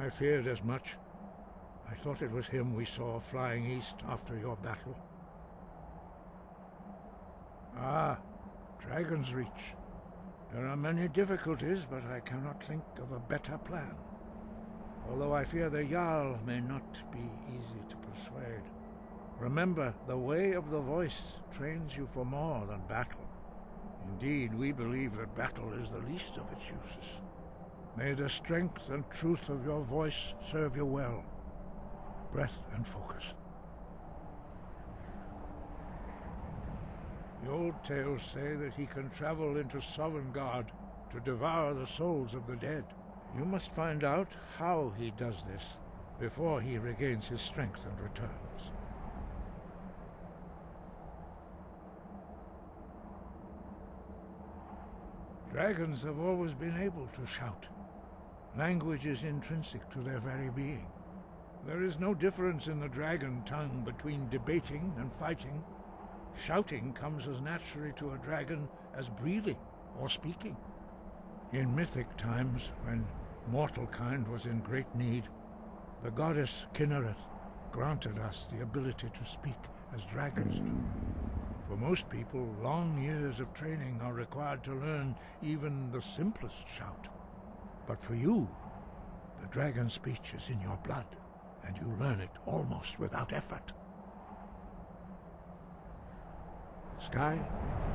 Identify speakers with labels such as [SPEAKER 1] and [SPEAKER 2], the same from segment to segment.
[SPEAKER 1] I feared as much. I thought it was him we saw flying east after your battle. Ah, Dragon's Reach. There are many difficulties, but I cannot think of a better plan. Although I fear the Jarl may not be easy to persuade. Remember, the way of the voice trains you for more than battle. Indeed, we believe that battle is the least of its uses. May the strength and truth of your voice serve you well. Breath and focus. The old tales say that he can travel into Sovngarde to devour the souls of the dead. You must find out how he does this before he regains his strength and returns. Dragons have always been able to shout. Language is intrinsic to their very being. There is no difference in the dragon tongue between debating and fighting. Shouting comes as naturally to a dragon as breathing or speaking. In mythic times, when mortal kind was in great need, the goddess Kinnereth granted us the ability to speak as dragons do. For most people, long years of training are required to learn even the simplest shout. But for you, the dragon speech is in your blood, and you learn it almost without effort. Sky,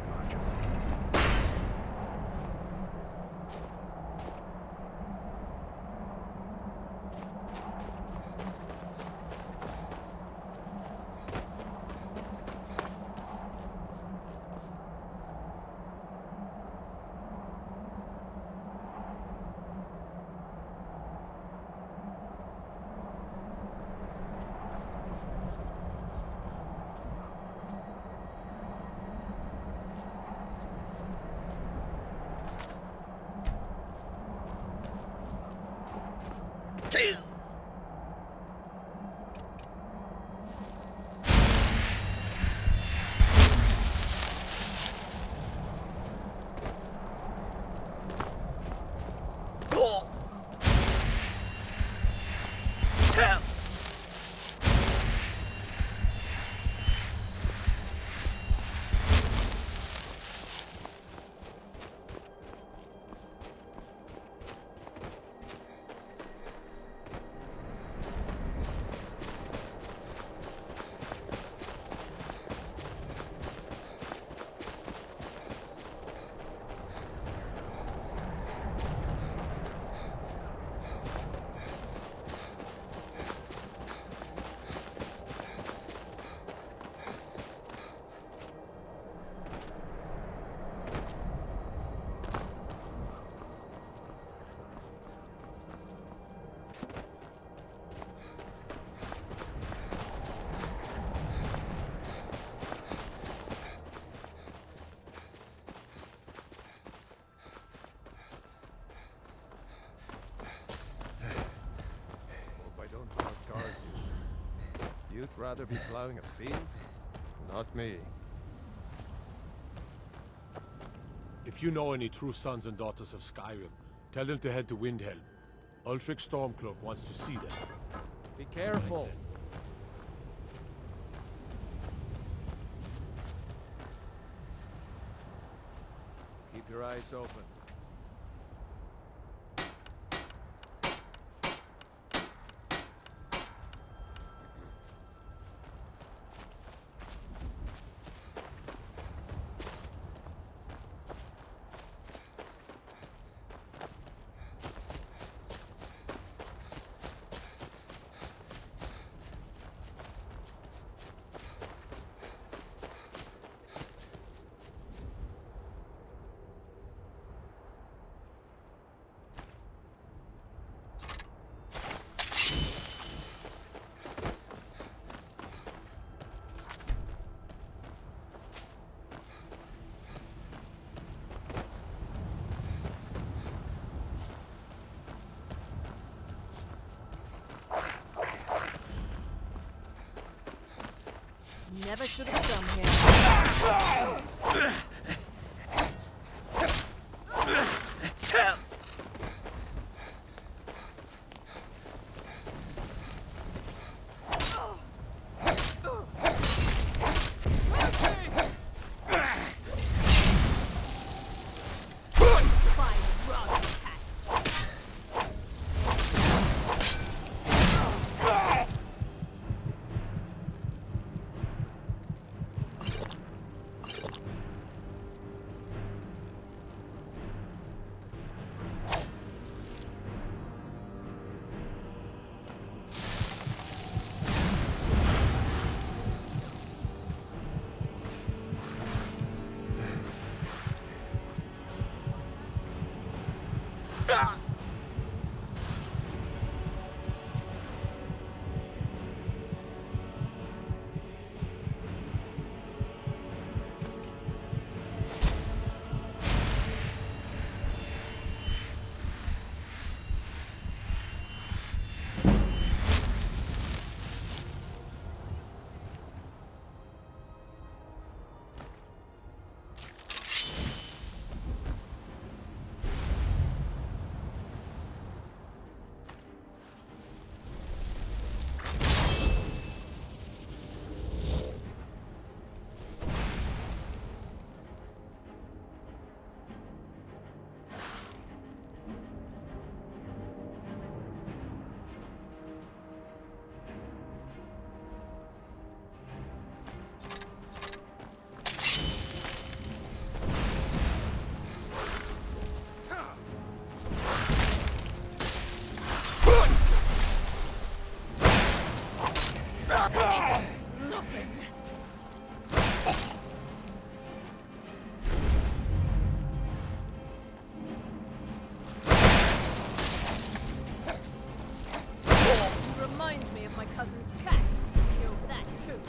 [SPEAKER 1] guard you.
[SPEAKER 2] You'd rather be plowing a field? Not me.
[SPEAKER 3] If you know any true sons and daughters of Skyrim, tell them to head to Windhelm. Ulfric Stormcloak wants to see them.
[SPEAKER 2] Be careful. Keep your eyes open.
[SPEAKER 4] Never should have come here. cousin's cat. Killed that too.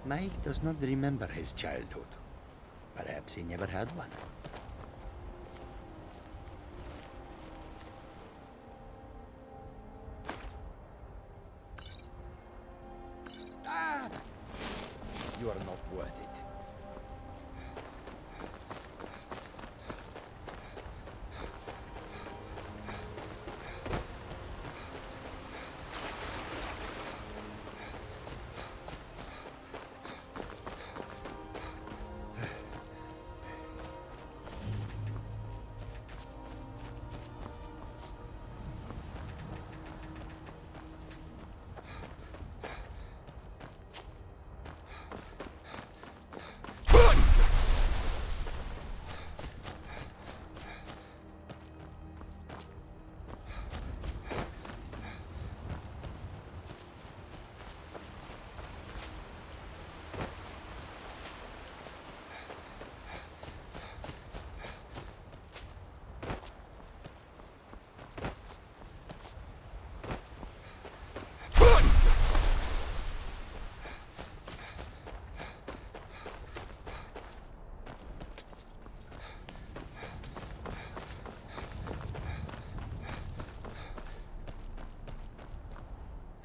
[SPEAKER 5] Mike does not remember his childhood. Perhaps he never had one. Ah! You are not worth it.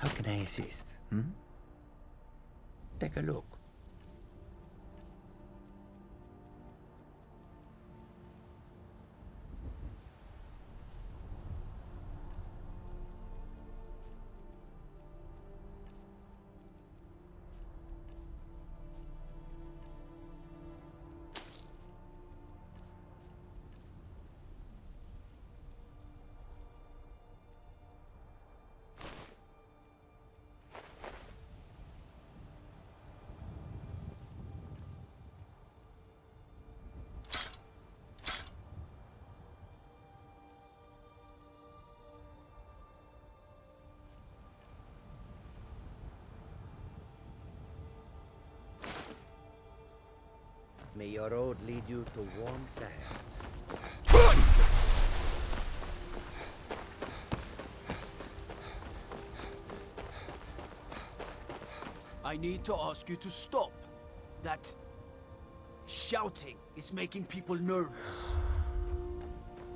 [SPEAKER 5] How can I assist? Take a look. May your road lead you to warm sands.
[SPEAKER 6] I need to ask you to stop. That shouting is making people nervous.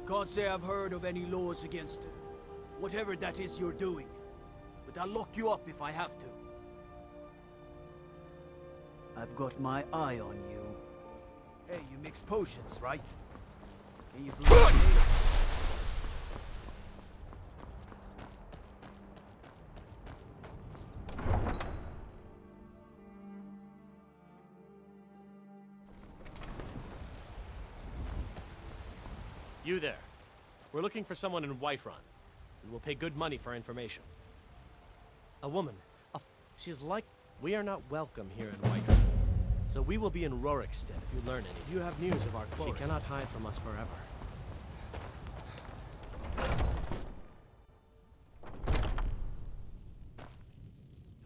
[SPEAKER 6] Can't say I've heard of any laws against whatever that is you're doing, but I'll lock you up if I have to. I've got my eye on you. Hey, you mix potions, right? Can you believe me?
[SPEAKER 7] You there. We're looking for someone in Whiterun, and we'll pay good money for information. A woman. She's like We are not welcome here in Whiterun. So we will be in Rorikstead if you learn any. You have news of our quarry. She cannot hide from us forever.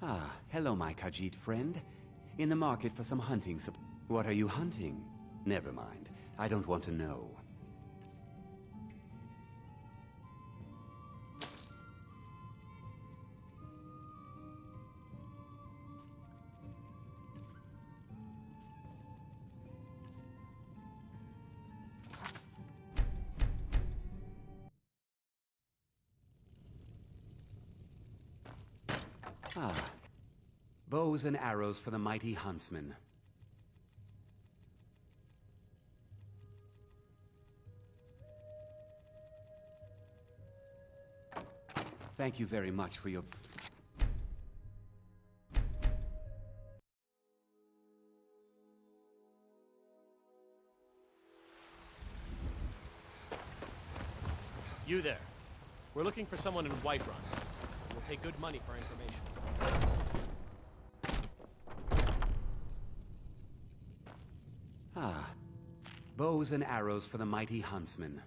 [SPEAKER 8] Ah, hello, my Khajiit friend. In the market for some hunting What are you hunting? Never mind. I don't want to know. Ah, bows and arrows for the mighty huntsman. Thank you very much for your...
[SPEAKER 7] You there. We're looking for someone in Whiterun. We'll pay good money for information.
[SPEAKER 8] Ah, bows and arrows for the mighty huntsman.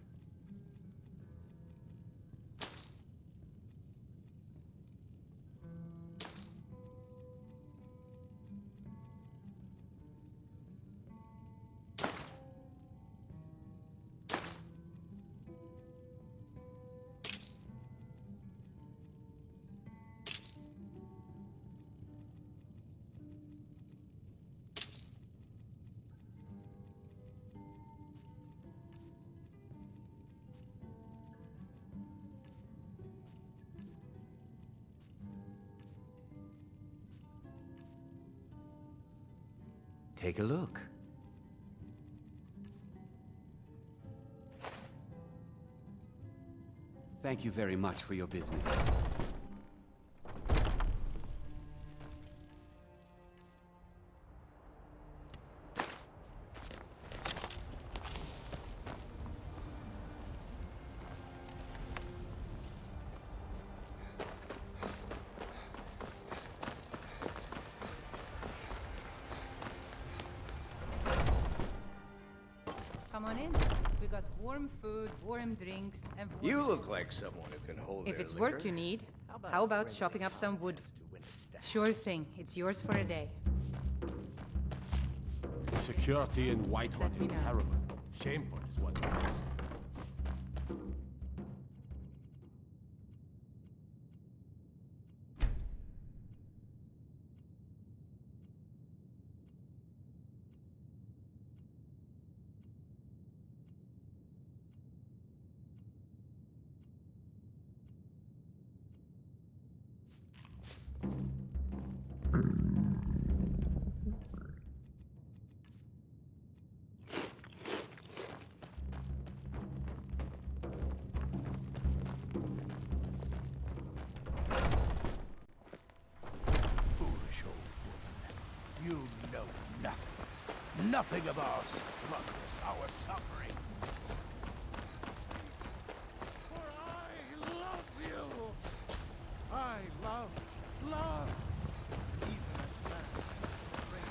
[SPEAKER 8] Take a look. Thank you very much for your business.
[SPEAKER 9] Come on in. We got warm food, warm drinks, and warm...
[SPEAKER 5] You look like someone who can hold
[SPEAKER 9] If
[SPEAKER 5] their
[SPEAKER 9] it's
[SPEAKER 5] liquor.
[SPEAKER 9] work you need, how about chopping up some wood? Sure thing. It's yours for a day.
[SPEAKER 3] Security in Whiterun is terrible. Shameful is what it is.
[SPEAKER 5] Foolish old woman. You know nothing. Nothing of our struggles, our suffering.
[SPEAKER 1] For I love you. I love. Even as man, great.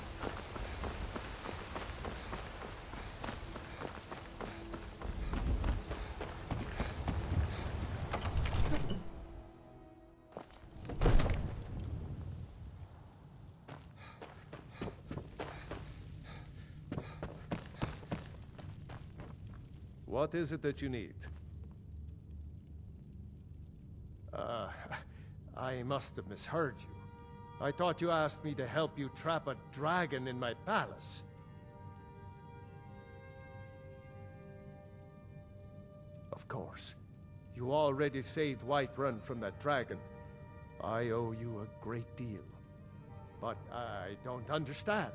[SPEAKER 2] What is it that you need?
[SPEAKER 10] I must have misheard you. I thought you asked me to help you trap a dragon in my palace. Of course. You already saved Whiterun from that dragon. I owe you a great deal. But I don't understand.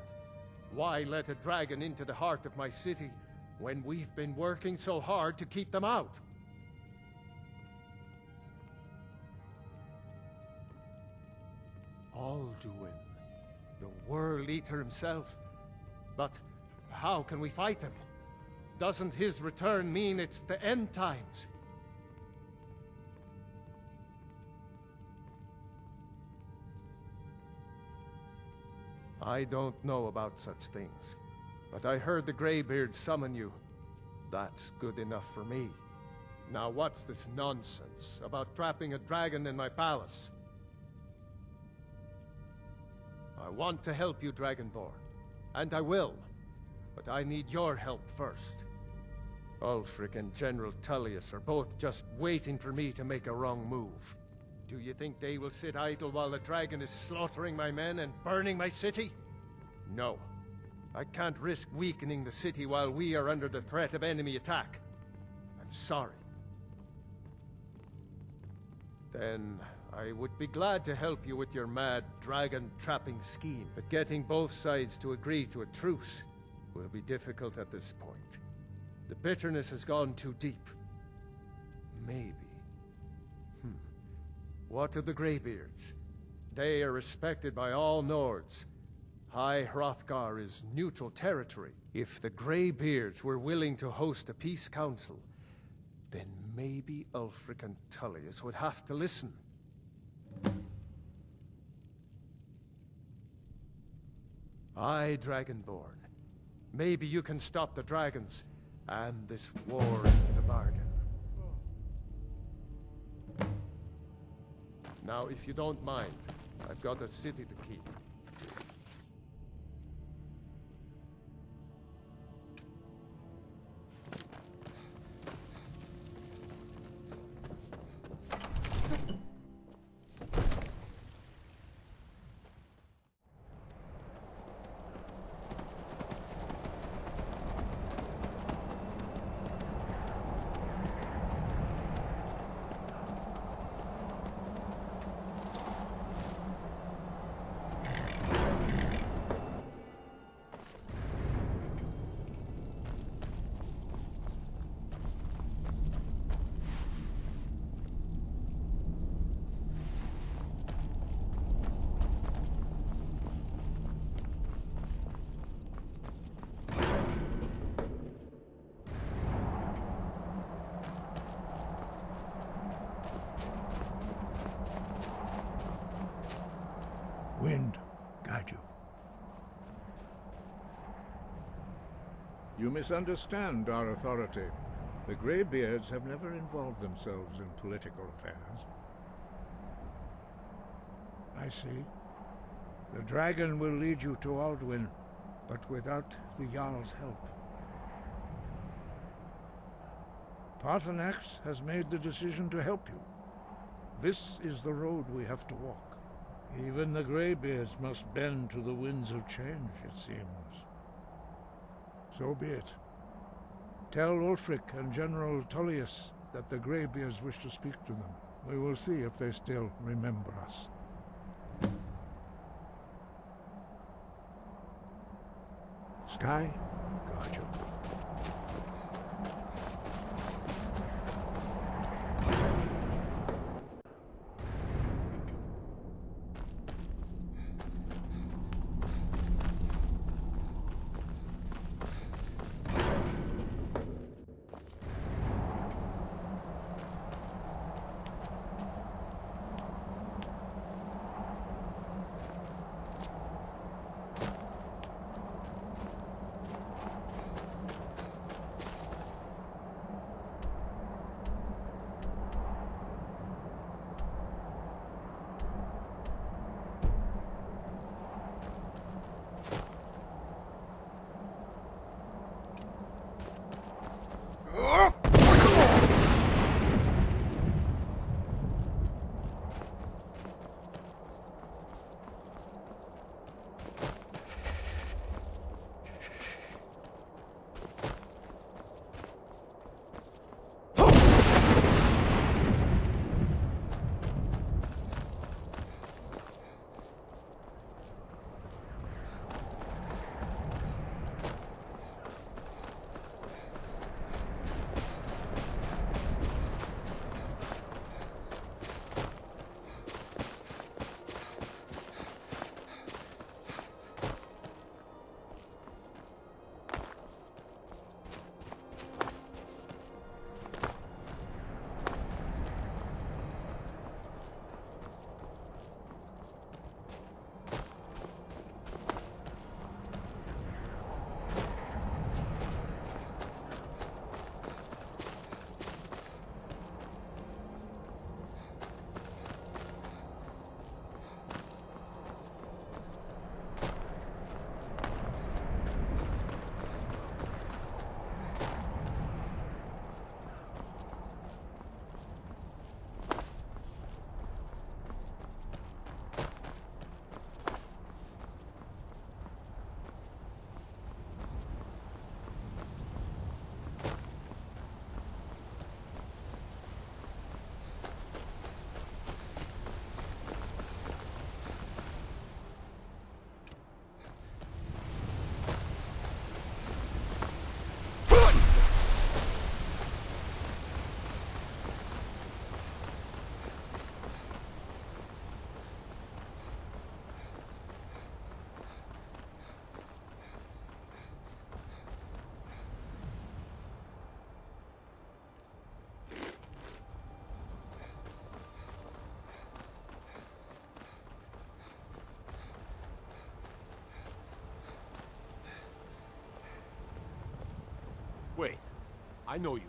[SPEAKER 10] Why let a dragon into the heart of my city when we've been working so hard to keep them out? Alduin, the World Eater himself. But how can we fight him? Doesn't his return mean it's the end times? I don't know about such things, but I heard the Greybeard summon you. That's good enough for me. Now what's this nonsense about trapping a dragon in my palace? I want to help you, Dragonborn, and I will, but I need your help first. Ulfric and General Tullius are both just waiting for me to make a wrong move. Do you think they will sit idle while the dragon is slaughtering my men and burning my city? No. I can't risk weakening the city while we are under the threat of enemy attack. I'm sorry. Then I would be glad to help you with your mad dragon-trapping scheme, but getting both sides to agree to a truce will be difficult at this point. The bitterness has gone too deep. Maybe. What of the Greybeards? They are respected by all Nords. High Hrothgar is neutral territory. If the Greybeards were willing to host a peace council, then maybe Ulfric and Tullius would have to listen. Aye, Dragonborn. Maybe you can stop the dragons, and this war into the bargain. Now, if you don't mind, I've got a city to keep.
[SPEAKER 1] Wind, guide you. You misunderstand our authority. The Greybeards have never involved themselves in political affairs. I see. The dragon will lead you to Alduin, but without the Jarl's help. Paarthurnax has made the decision to help you. This is the road we have to walk. Even the Greybeards must bend to the winds of change, it seems. So be it. Tell Ulfric and General Tullius that the Greybeards wish to speak to them. We will see if they still remember us. Sky, guard you.
[SPEAKER 3] I know you.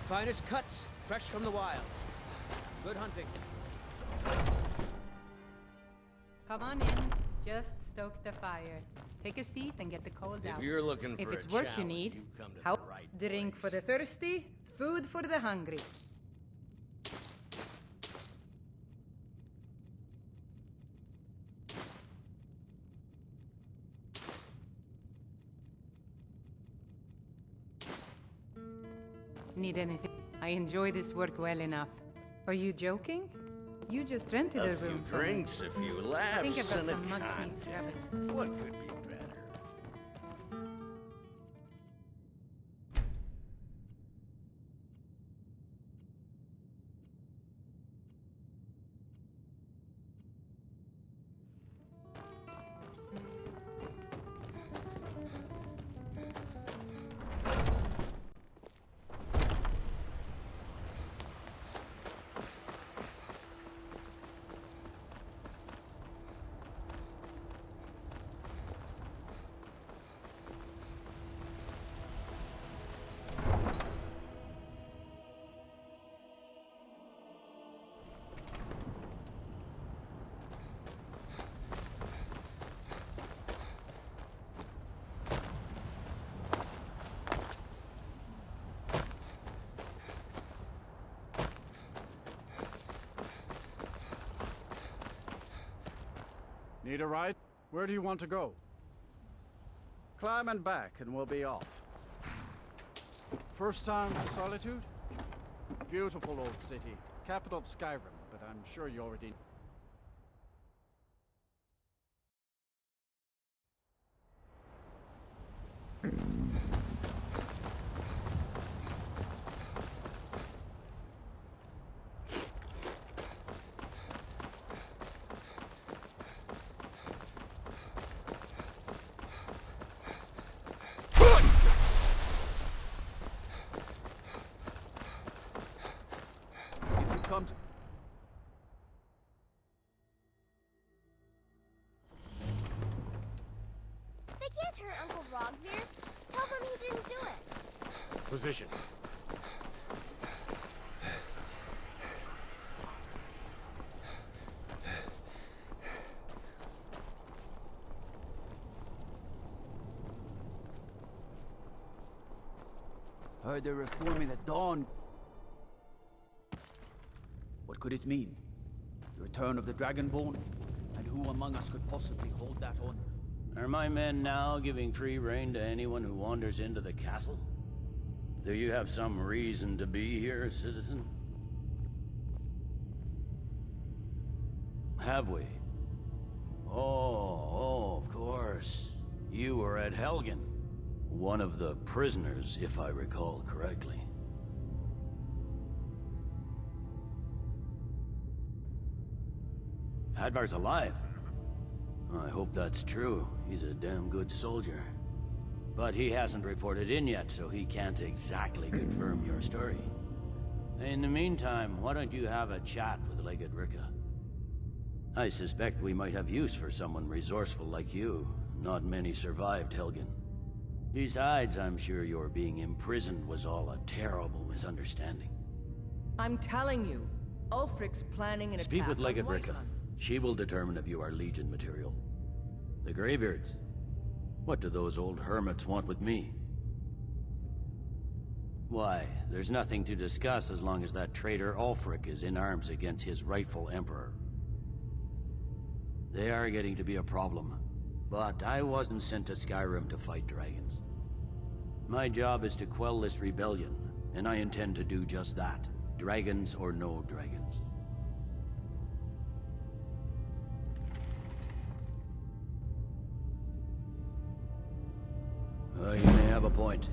[SPEAKER 6] Finest cuts, fresh from the wilds. Good hunting.
[SPEAKER 9] Come on in. Just stoke the fire. Take a seat and get the cold out.
[SPEAKER 5] If you're looking
[SPEAKER 9] If
[SPEAKER 5] for
[SPEAKER 9] it's
[SPEAKER 5] a
[SPEAKER 9] work you
[SPEAKER 5] challenge,
[SPEAKER 9] need,
[SPEAKER 5] you've come to
[SPEAKER 9] how
[SPEAKER 5] the right
[SPEAKER 9] drink for
[SPEAKER 5] place.
[SPEAKER 9] the thirsty, food for the hungry. Need anything? I enjoy this work well enough. Are you joking? You just rented a
[SPEAKER 5] A few
[SPEAKER 9] room for me.
[SPEAKER 5] drinks, a few
[SPEAKER 9] I
[SPEAKER 5] laughs,
[SPEAKER 9] think I've got
[SPEAKER 5] and a
[SPEAKER 9] some much
[SPEAKER 5] content.
[SPEAKER 9] needs scrubbers.
[SPEAKER 5] What could be better?
[SPEAKER 11] Need a ride? Where do you want to go? Climb and back and we'll be off. First time to Solitude? Beautiful old city. Capital of Skyrim, but I'm sure you already...
[SPEAKER 6] If you come to...
[SPEAKER 12] They can't hurt Uncle Rogvir. Tell them he didn't do it.
[SPEAKER 3] Position.
[SPEAKER 6] Heard they're reforming the Dawn. What could it mean? The return of the Dragonborn? And who among us could possibly hold that honor?
[SPEAKER 5] Are my men now giving free rein to anyone who wanders into the castle? Do you have some reason to be here, citizen? Have we? Oh, of course. You were at Helgen. One of the prisoners, if I recall correctly. Hadvar's alive. I hope that's true. He's a damn good soldier. But he hasn't reported in yet, so he can't exactly confirm your story. In the meantime, why don't you have a chat with Legate Ricka? I suspect we might have use for someone resourceful like you. Not many survived Helgen. Besides, I'm sure your being imprisoned was all a terrible misunderstanding.
[SPEAKER 13] I'm telling you, Ulfric's planning an
[SPEAKER 5] Speak
[SPEAKER 13] attack
[SPEAKER 5] with
[SPEAKER 13] on
[SPEAKER 5] Legate
[SPEAKER 13] White
[SPEAKER 5] Ricka.
[SPEAKER 13] Hunt.
[SPEAKER 5] She will determine if you are Legion material. The Greybeards. What do those old hermits want with me? Why, there's nothing to discuss as long as that traitor Ulfric is in arms against his rightful emperor. They are getting to be a problem. But I wasn't sent to Skyrim to fight dragons. My job is to quell this rebellion, and I intend to do just that. Dragons or no dragons. You may have a point.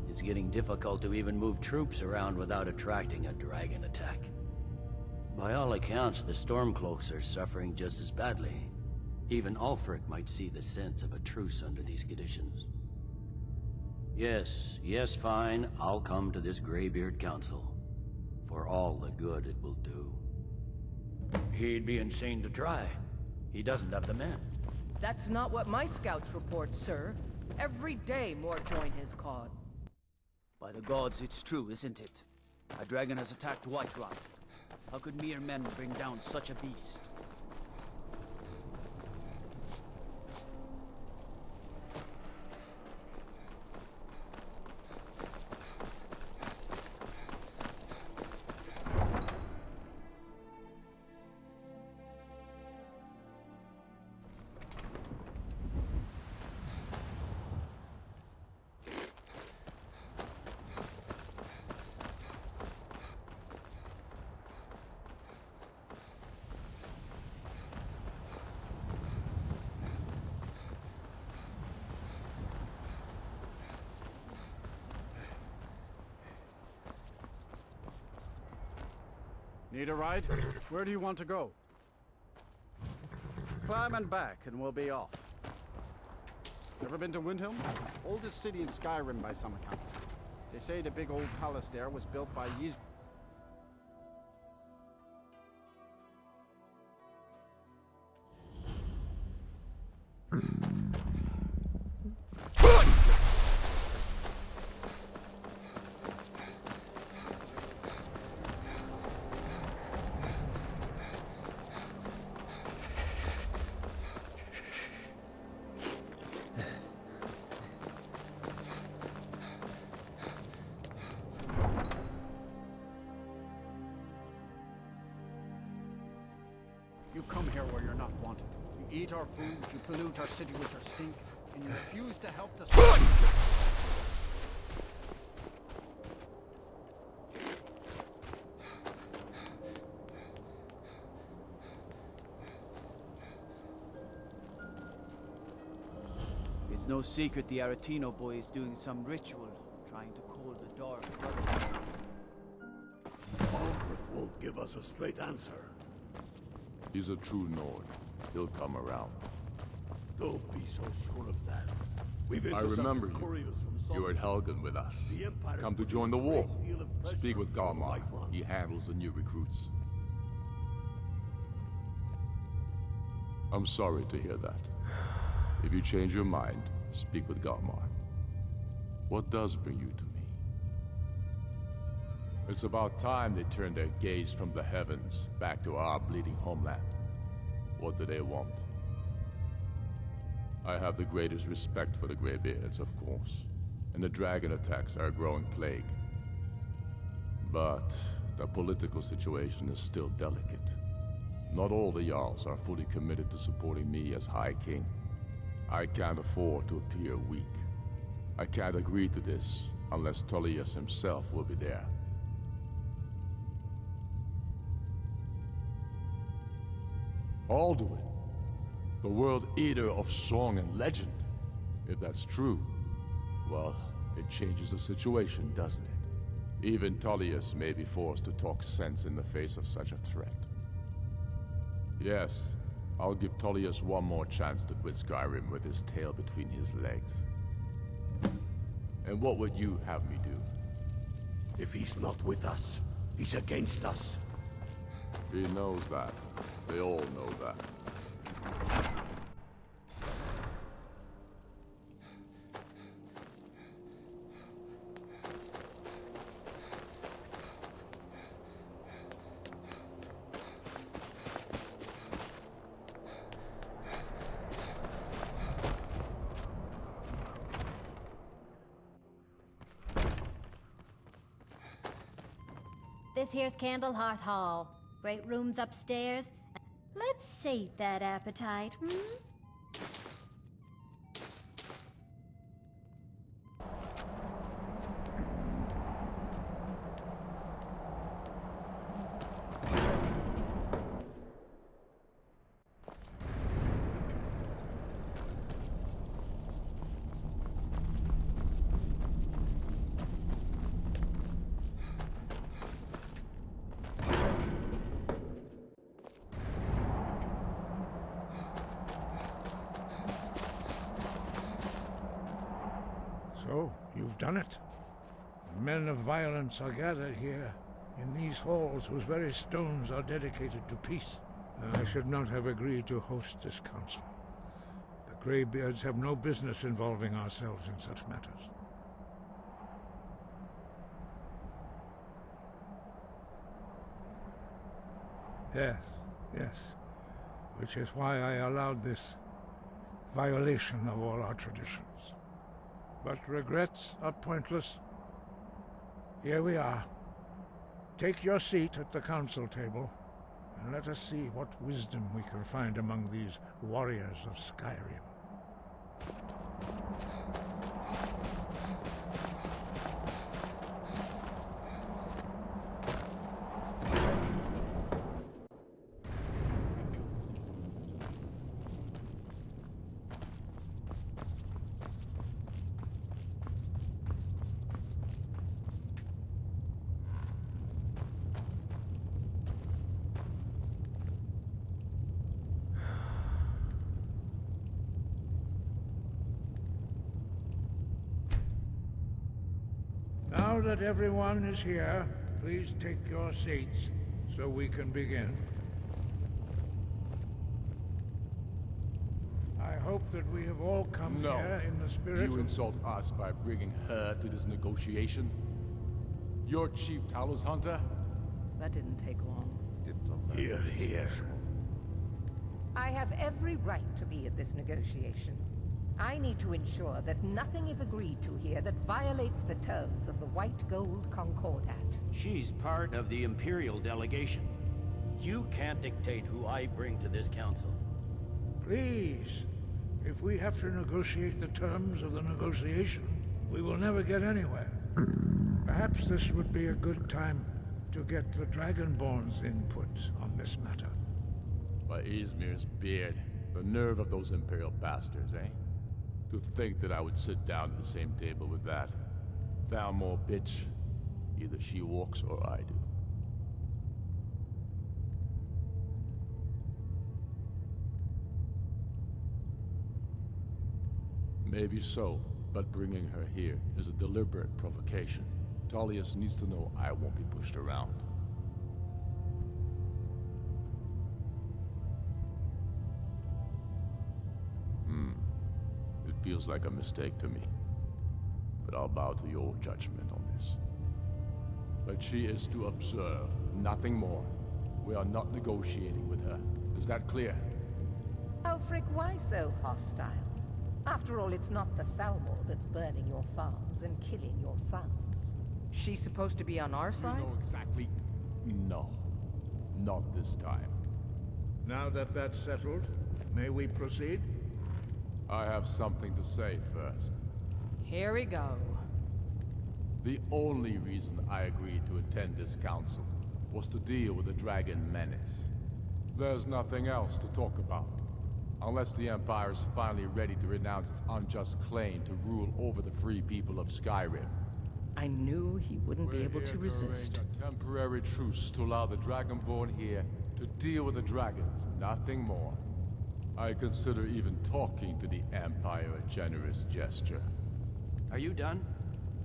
[SPEAKER 5] It's getting difficult to even move troops around without attracting a dragon attack. By all accounts, the Stormcloaks are suffering just as badly. Even Ulfric might see the sense of a truce under these conditions. Yes, fine. I'll come to this Greybeard Council. For all the good it will do. He'd be insane to try. He doesn't have the men.
[SPEAKER 13] That's not what my scouts report, sir. Every day more join his cause.
[SPEAKER 6] By the gods, it's true, isn't it? A dragon has attacked Whiterun. How could mere men bring down such a beast?
[SPEAKER 11] Need a ride? Where do you want to go? Climb and back, and we'll be off. Ever been to Windhelm? Oldest city in Skyrim by some account. They say the big old palace there was built by Ys... You come here where you're not wanted. You eat our food, you pollute our city with your stink, and you refuse to help us.
[SPEAKER 6] It's no secret the Aretino boy is doing some ritual, trying to call the Dark Brotherhood.
[SPEAKER 14] Ulfric won't give us a straight answer.
[SPEAKER 15] He's a true Nord. He'll come around.
[SPEAKER 14] Don't be so sure of that. We've
[SPEAKER 15] I remember you. You were at Helgen with us. Come to join the war. Speak with Galmar. He handles the new recruits. I'm sorry to hear that. If you change your mind, speak with Galmar. What does bring you to me? It's about time they turned their gaze from the heavens back to our bleeding homeland. What do they want? I have the greatest respect for the Greybeards, of course, and the dragon attacks are a growing plague. But the political situation is still delicate. Not all the Jarls are fully committed to supporting me as High King. I can't afford to appear weak. I can't agree to this unless Tullius himself will be there. Alduin, the World Eater of song and legend. If that's true, well, it changes the situation, doesn't it? Even Tullius may be forced to talk sense in the face of such a threat. Yes, I'll give Tullius one more chance to quit Skyrim with his tail between his legs. And what would you have me do?
[SPEAKER 14] If he's not with us, he's against us.
[SPEAKER 15] He knows that. They all know that.
[SPEAKER 12] This here's Candlehearth Hall. Great rooms upstairs. Let's sate that appetite, hmm?
[SPEAKER 1] So, you've done it. Men of violence are gathered here, in these halls whose very stones are dedicated to peace. I should not have agreed to host this council. The Greybeards have no business involving ourselves in such matters. Yes. Which is why I allowed this violation of all our traditions. But regrets are pointless. Here we are. Take your seat at the council table, and let us see what wisdom we can find among these warriors of Skyrim. Now that everyone is here, please take your seats so we can begin. I hope that we have all come here in the spirit
[SPEAKER 15] You
[SPEAKER 1] of...
[SPEAKER 15] insult us by bringing her to this negotiation? You're Chief Talos Hunter?
[SPEAKER 13] That didn't take long.
[SPEAKER 14] Here.
[SPEAKER 16] I have every right to be at this negotiation. I need to ensure that nothing is agreed to here that violates the terms of the White Gold Concordat.
[SPEAKER 5] She's part of the Imperial delegation. You can't dictate who I bring to this council.
[SPEAKER 1] Please, if we have to negotiate the terms of the negotiation, we will never get anywhere. Perhaps this would be a good time to get the Dragonborn's input on this matter.
[SPEAKER 15] By Izmir's beard, the nerve of those Imperial bastards, eh? To think that I would sit down at the same table with that Thalmor bitch. Either she walks or I do. Maybe so, but bringing her here is a deliberate provocation. Tullius needs to know I won't be pushed around. It feels like a mistake to me, but I'll bow to your judgment on this. But she is to observe, nothing more. We are not negotiating with her. Is that clear?
[SPEAKER 16] Ulfric, why so hostile? After all, it's not the Thalmor that's burning your farms and killing your sons.
[SPEAKER 13] She's supposed to be on our side?
[SPEAKER 15] You know exactly... No. Not this time.
[SPEAKER 1] Now that that's settled, may we proceed?
[SPEAKER 15] I have something to say first.
[SPEAKER 13] Here we go.
[SPEAKER 15] The only reason I agreed to attend this council was to deal with the dragon menace. There's nothing else to talk about. Unless the Empire is finally ready to renounce its unjust claim to rule over the free people of Skyrim.
[SPEAKER 13] I knew he wouldn't be able to resist.
[SPEAKER 15] A temporary truce to allow the Dragonborn here to deal with the dragons, nothing more. I consider even talking to the Empire a generous gesture.
[SPEAKER 5] Are you done?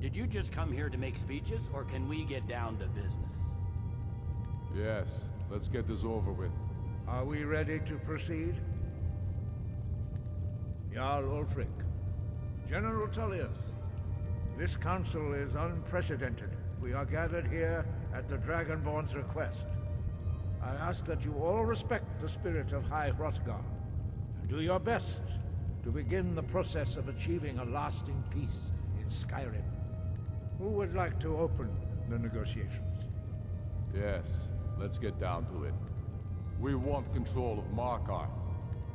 [SPEAKER 5] Did you just come here to make speeches, or can we get down to business?
[SPEAKER 15] Yes, let's get this over with.
[SPEAKER 1] Are we ready to proceed? Jarl Ulfric, General Tullius, this council is unprecedented. We are gathered here at the Dragonborn's request. I ask that you all respect the spirit of High Hrothgar, and do your best to begin the process of achieving a lasting peace in Skyrim. Who would like to open the negotiations?
[SPEAKER 15] Yes, let's get down to it. We want control of Markarth.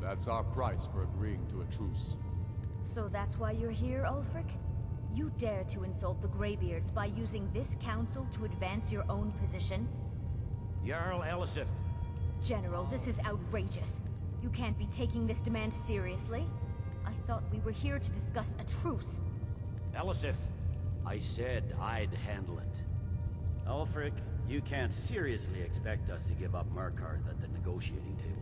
[SPEAKER 15] That's our price for agreeing to a truce.
[SPEAKER 12] So that's why you're here, Ulfric? You dare to insult the Greybeards by using this council to advance your own position?
[SPEAKER 5] Jarl Elisif.
[SPEAKER 12] General, this is outrageous. You can't be taking this demand seriously. I thought we were here to discuss a truce.
[SPEAKER 5] Elisif, I said I'd handle it. Ulfric, you can't seriously expect us to give up Markarth at the negotiating table.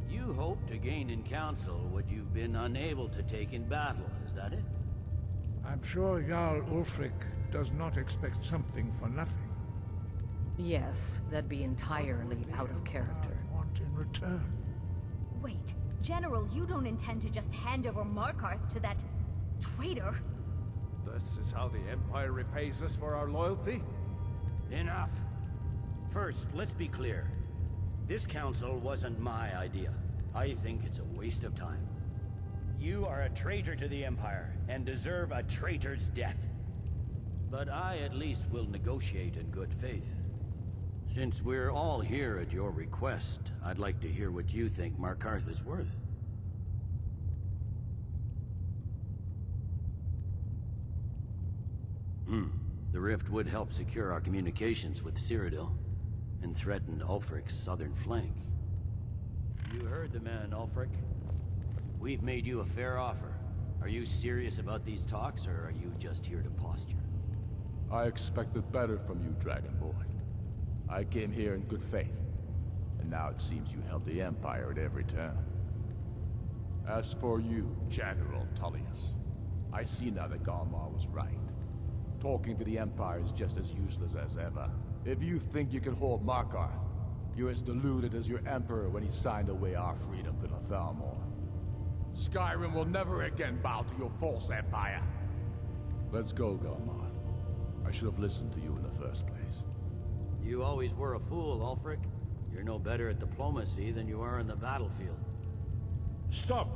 [SPEAKER 5] You hoped to gain in council what you've been unable to take in battle, is that it?
[SPEAKER 1] I'm sure Jarl Ulfric does not expect something for nothing.
[SPEAKER 13] Yes, that'd be entirely out of character.
[SPEAKER 1] Want in return?
[SPEAKER 12] Wait, General, you don't intend to just hand over Markarth to that traitor?
[SPEAKER 10] This is how the Empire repays us for our loyalty?
[SPEAKER 5] Enough. First, let's be clear. This council wasn't my idea. I think it's a waste of time. You are a traitor to the Empire, and deserve a traitor's death. But I at least will negotiate in good faith. Since we're all here at your request, I'd like to hear what you think Markarth is worth. The rift would help secure our communications with Cyrodiil, and threaten Ulfric's southern flank. You heard the man, Ulfric. We've made you a fair offer. Are you serious about these talks, or are you just here to posture?
[SPEAKER 15] I expected better from you, Dragonborn. I came here in good faith, and now it seems you help the Empire at every turn. As for you, General Tullius, I see now that Galmar was right. Talking to the Empire is just as useless as ever. If you think you can hold Markarth, you're as deluded as your Emperor when he signed away our freedom to the Thalmor. Skyrim will never again bow to your false empire. Let's go, Galmar. I should have listened to you in the first place.
[SPEAKER 5] You always were a fool, Ulfric. You're no better at diplomacy than you are in the battlefield.
[SPEAKER 14] Stop!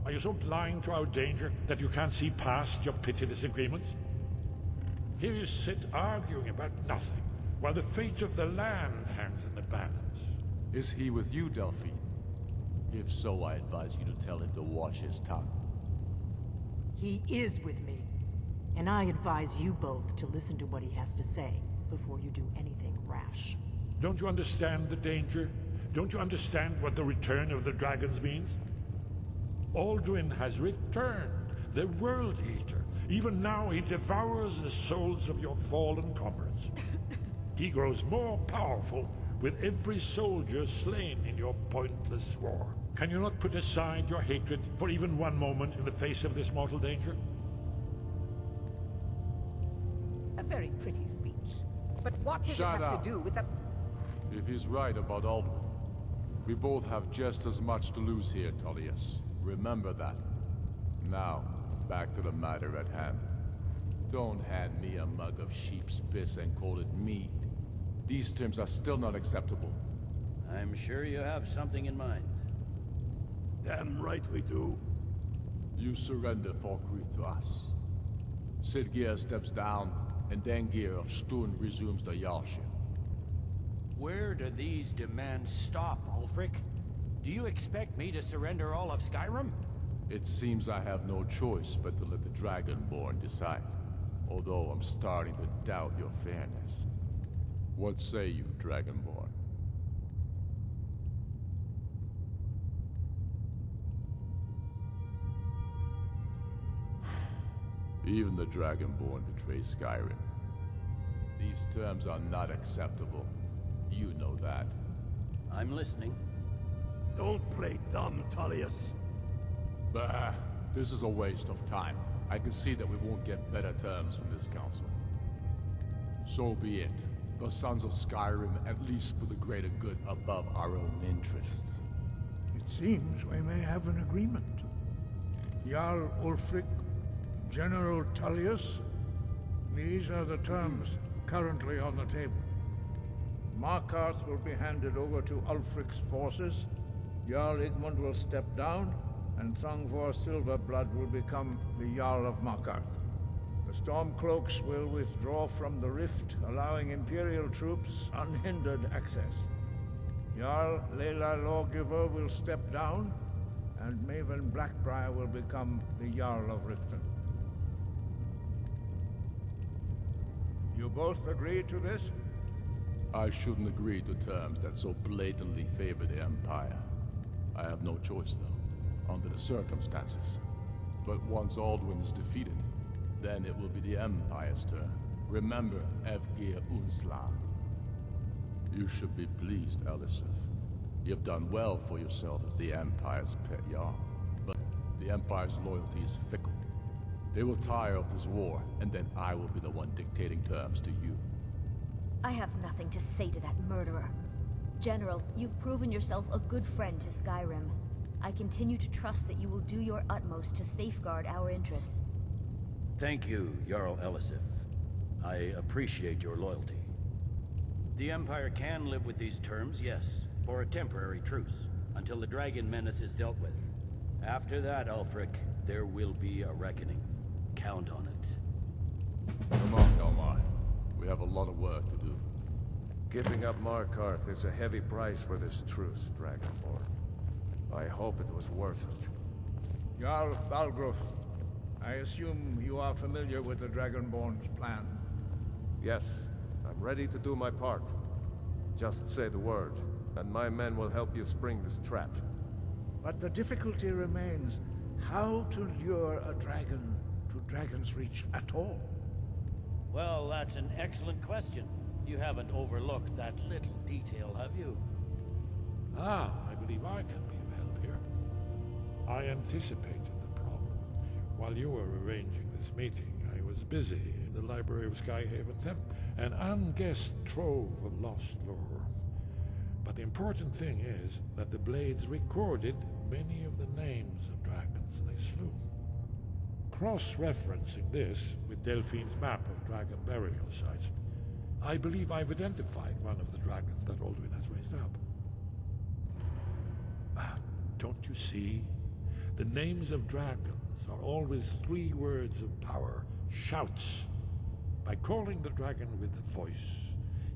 [SPEAKER 14] Are you so blind to our danger that you can't see past your petty disagreements? Here you sit arguing about nothing, while the fate of the land hangs in the balance.
[SPEAKER 15] Is he with you, Delphine? If so, I advise you to tell him to watch his tongue.
[SPEAKER 17] He is with me. And I advise you both to listen to what he has to say before you do anything rash.
[SPEAKER 14] Don't you understand the danger? Don't you understand what the return of the dragons means? Alduin has returned, the World Eater. Even now he devours the souls of your fallen comrades. He grows more powerful with every soldier slain in your pointless war. Can you not put aside your hatred for even one moment in the face of this mortal danger?
[SPEAKER 16] A very pretty speech. But what does
[SPEAKER 15] Shut
[SPEAKER 16] it have
[SPEAKER 15] up.
[SPEAKER 16] to do with the...
[SPEAKER 15] If he's right about Alduin, we both have just as much to lose here, Tullius. Remember that. Now, back to the matter at hand. Don't hand me a mug of sheep's piss and call it mead. These terms are still not acceptable.
[SPEAKER 5] I'm sure you have something in mind.
[SPEAKER 14] Damn right we do.
[SPEAKER 15] You surrender Falkreath to us. Sidgeir steps down, and Dengir of Stun resumes the Jarlship.
[SPEAKER 5] Where do these demands stop, Ulfric? Do you expect me to surrender all of Skyrim?
[SPEAKER 15] It seems I have no choice but to let the Dragonborn decide. Although I'm starting to doubt your fairness. What say you, Dragonborn? Even the Dragonborn betray Skyrim. These terms are not acceptable. You know that.
[SPEAKER 5] I'm listening.
[SPEAKER 14] Don't play dumb, Tullius.
[SPEAKER 15] Bah, this is a waste of time. I can see that we won't get better terms from this council. So be it. The Sons of Skyrim at least put the greater good above our own interests.
[SPEAKER 1] It seems we may have an agreement. Jarl Ulfric, General Tullius, these are the terms currently on the table. Markarth will be handed over to Ulfric's forces, Jarl Igmund will step down, and Thongvor Silverblood will become the Jarl of Markarth. The Stormcloaks will withdraw from the rift, allowing Imperial troops unhindered access. Jarl Layla Lawgiver will step down, and Maven Blackbriar will become the Jarl of Riften. You both agree to this?
[SPEAKER 15] I shouldn't agree to terms that so blatantly favor the Empire. I have no choice, though, under the circumstances. But once Alduin is defeated, then it will be the Empire's turn. Remember, Evgir Unsla. You should be pleased, Elisif. You've done well for yourself as the Empire's pet Jarl. But the Empire's loyalty is fickle. They will tire of this war, and then I will be the one dictating terms to you.
[SPEAKER 12] I have nothing to say to that murderer. General, you've proven yourself a good friend to Skyrim. I continue to trust that you will do your utmost to safeguard our interests.
[SPEAKER 5] Thank you, Jarl Elisif. I appreciate your loyalty. The Empire can live with these terms, yes, for a temporary truce, until the dragon menace is dealt with. After that, Ulfric, there will be a reckoning. Count on it.
[SPEAKER 15] Come on, Galmar. We have a lot of work to do.
[SPEAKER 10] Giving up Markarth is a heavy price for this truce, Dragonborn. I hope it was worth it.
[SPEAKER 1] Jarl Balgruuf, I assume you are familiar with the Dragonborn's plan.
[SPEAKER 10] Yes, I'm ready to do my part. Just say the word, and my men will help you spring this trap.
[SPEAKER 1] But the difficulty remains how to lure a dragon to Dragon's Reach at all.
[SPEAKER 5] Well, that's an excellent question. You haven't overlooked that little detail, have you?
[SPEAKER 14] Ah, I believe I can be of help here. I anticipated the problem. While you were arranging this meeting, I was busy in the library of Skyhaven Temple, an unguessed trove of lost lore. But the important thing is that the Blades recorded many of the names of dragons they slew. Cross-referencing this with Delphine's map of dragon burial sites, I believe I've identified one of the dragons that Alduin has raised up. Don't you see? The names of dragons are always 3 words of power, shouts. By calling the dragon with a voice,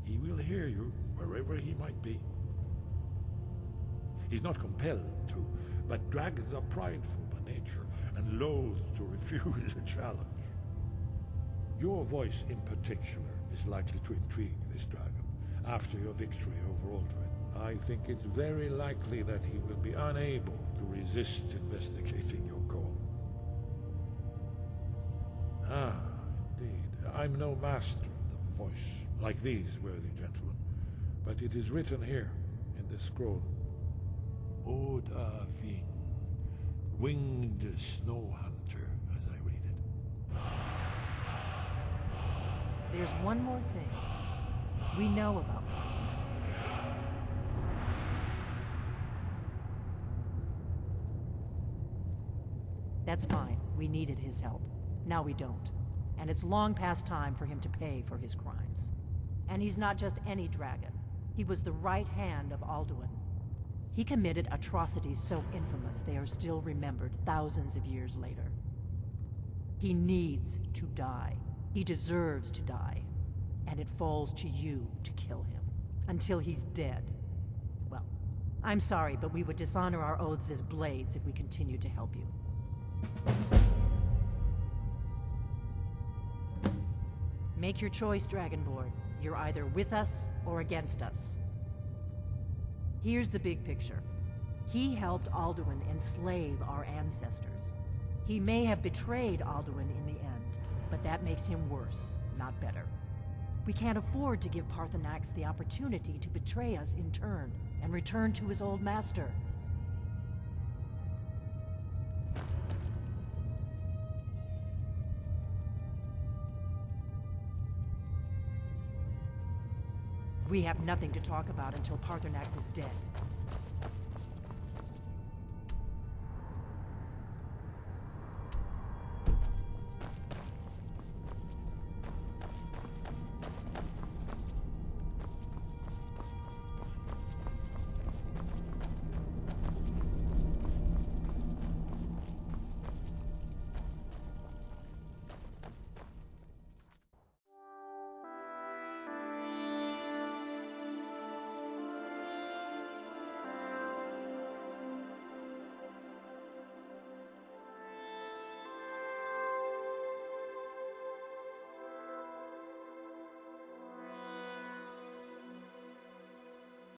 [SPEAKER 14] he will hear you wherever he might be. He's not compelled to, but dragons are prideful by nature and loath to refuse a challenge. Your voice in particular is likely to intrigue this dragon after your victory over Alduin. I think it's very likely that he will be unable to resist investigating your call. Ah, indeed. I'm no master of the voice, like these worthy gentlemen, but it is written here in this scroll. Oda Ving, winged snow hunter, as I read it.
[SPEAKER 17] There's one more thing. We know about That's fine. We needed his help. Now we don't. And it's long past time for him to pay for his crimes. And he's not just any dragon. He was the right hand of Alduin. He committed atrocities so infamous they are still remembered thousands of years later. He needs to die. He deserves to die. And it falls to you to kill him. Until he's dead. Well, I'm sorry, but we would dishonor our oaths as Blades if we continued to help you. Make your choice, Dragonborn. You're either with us or against us. Here's the big picture. He helped Alduin enslave our ancestors. He may have betrayed Alduin in the end, but that makes him worse, not better. We can't afford to give Paarthurnax the opportunity to betray us in turn and return to his old master. We have nothing to talk about until Paarthurnax is dead.